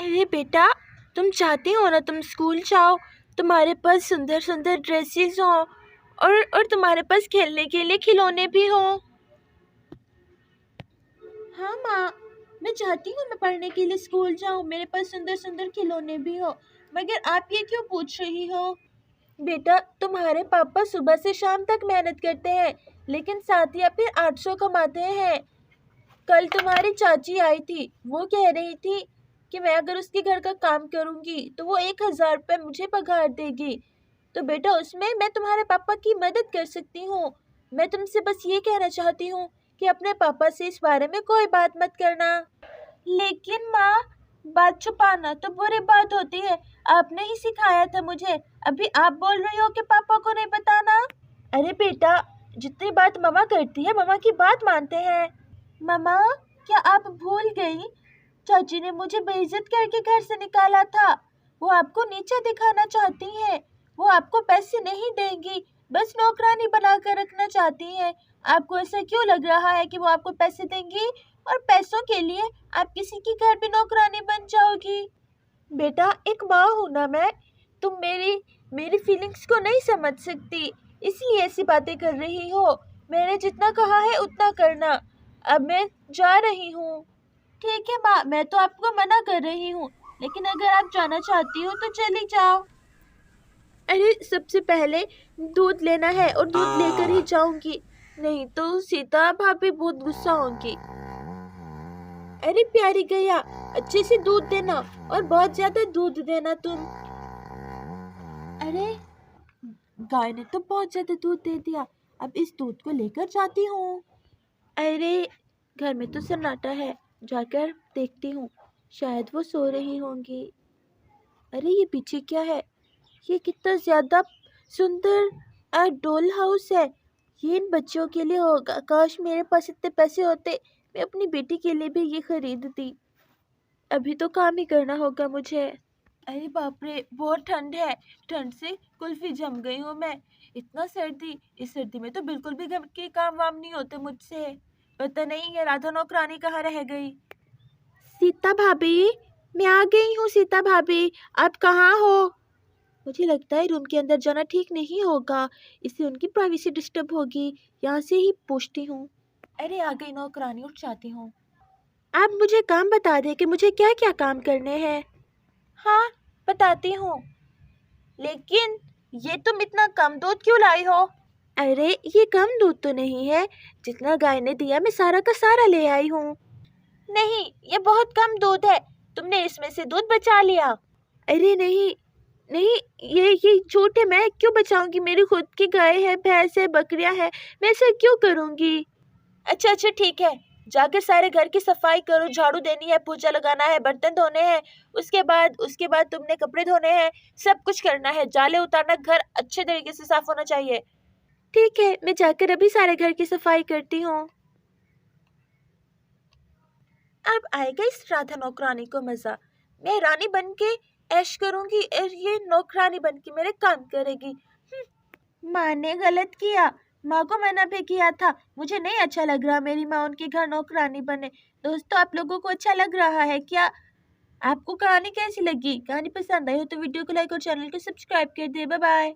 अरे बेटा, तुम चाहती हो ना तुम स्कूल जाओ, तुम्हारे पास सुंदर सुंदर ड्रेसेस हो और तुम्हारे पास खेलने के लिए खिलौने भी हो। हाँ माँ, मैं चाहती हूँ मैं पढ़ने के लिए स्कूल जाऊँ, मेरे पास सुंदर सुंदर खिलौने भी हो। मगर आप ये क्यों पूछ रही हो? बेटा, तुम्हारे पापा सुबह से शाम तक मेहनत करते हैं, लेकिन साथ या फिर 800 कमाते हैं। कल तुम्हारी चाची आई थी, वो कह रही थी कि मैं अगर उसके घर का काम करूंगी तो वो 1000 रुपये मुझे पगार देगी। तो बेटा, उसमें मैं तुम्हारे पापा की मदद कर सकती हूँ। मैं तुमसे बस ये कहना चाहती हूँ कि अपने पापा से इस बारे में कोई बात मत करना। लेकिन माँ, बात छुपाना तो बुरी बात होती है। आपने ही सिखाया था मुझे, अभी आप बोल रही हो कि पापा को नहीं बताना। अरे बेटा, जितनी बात मम्मा करती है मम्मा की बात मानते हैं। मम्मा, क्या आप भूल गई? चाची ने मुझे बेइज्जत करके घर से निकाला था। वो आपको नीचा दिखाना चाहती हैं। वो आपको पैसे नहीं देंगी, बस नौकरानी बनाकर रखना चाहती हैं। आपको ऐसा क्यों लग रहा है कि वो आपको पैसे देंगी और पैसों के लिए आप किसी की घर भी नौकरानी बन जाओगी? बेटा, एक माँ हूँ ना मैं, तुम मेरी फीलिंग्स को नहीं समझ सकती, इसलिए ऐसी बातें कर रही हो। मैंने जितना कहा है उतना करना। अब मैं जा रही हूँ। ठीक है माँ, मैं तो आपको मना कर रही हूँ, लेकिन अगर आप जाना चाहती हो तो चली जाओ। अरे, सबसे पहले दूध लेना है और दूध लेकर ही जाऊंगी, नहीं तो सीता भाभी बहुत गुस्सा होंगी। अरे प्यारी गैया, अच्छे से दूध देना और बहुत ज्यादा दूध देना तुम। अरे, गाय ने तो बहुत ज्यादा दूध दे दिया, अब इस दूध को लेकर जाती हूँ। अरे, घर में तो सन्नाटा है, जाकर देखती हूँ, शायद वो सो रही होंगी। अरे, ये पीछे क्या है? ये कितना ज्यादा सुंदर डॉल हाउस है। ये इन बच्चों के लिए होगा। काश मेरे पास इतने पैसे होते, मैं अपनी बेटी के लिए भी ये खरीदती। अभी तो काम ही करना होगा मुझे। अरे बाप रे, बहुत ठंड है, ठंड से कुल्फी जम गई हूँ मैं। इतना सर्दी, इस सर्दी में तो बिल्कुल भी घर के काम वाम नहीं होते मुझसे। पता नहीं ये राधा नौकरानी कहाँ रह गई। सीता भाभी, मैं आ गई हूँ। सीता भाभी, आप कहाँ हो? मुझे लगता है रूम के अंदर जाना ठीक नहीं होगा, इससे उनकी प्राइवेसी डिस्टर्ब होगी। यहाँ से ही पूछती हूँ। अरे आ गई नौकरानी, उठ जाती हूँ। आप मुझे काम बता दें कि मुझे क्या क्या काम करने हैं। हाँ, बताती हूँ, लेकिन ये तुम इतना कम दूध क्यों लाई हो? अरे, ये कम दूध तो नहीं है, जितना गाय ने दिया मैं सारा का सारा ले आई हूँ। नहीं, ये बहुत कम दूध है, तुमने इसमें से दूध बचा लिया। अरे नहीं नहीं, ये झूठ है, मैं क्यों बचाऊंगी? मेरी खुद की गाय है, भैंस है, बकरियां है, मैं ऐसा क्यों करूंगी? अच्छा अच्छा ठीक है, जाकर सारे घर की सफाई करो, झाड़ू देनी है, पोछा लगाना है, बर्तन धोने हैं, उसके बाद तुमने कपड़े धोने हैं, सब कुछ करना है, जाले उतारना, घर अच्छे तरीके से साफ होना चाहिए। ठीक है, मैं जाकर अभी सारे घर की सफाई करती हूँ। अब आएगा इस राधा नौकरानी को मजा। मैं रानी बन के ऐश करूंगी और ये नौकरानी बन के मेरे काम करेगी। माँ ने गलत किया, माँ को मना भी किया था। मुझे नहीं अच्छा लग रहा मेरी माँ उनके घर नौकरानी बने। दोस्तों, आप लोगों को अच्छा लग रहा है क्या? आपको कहानी कैसी लगी? कहानी पसंद आई हो तो वीडियो को लाइक और चैनल को सब्सक्राइब कर दे। Bye bye.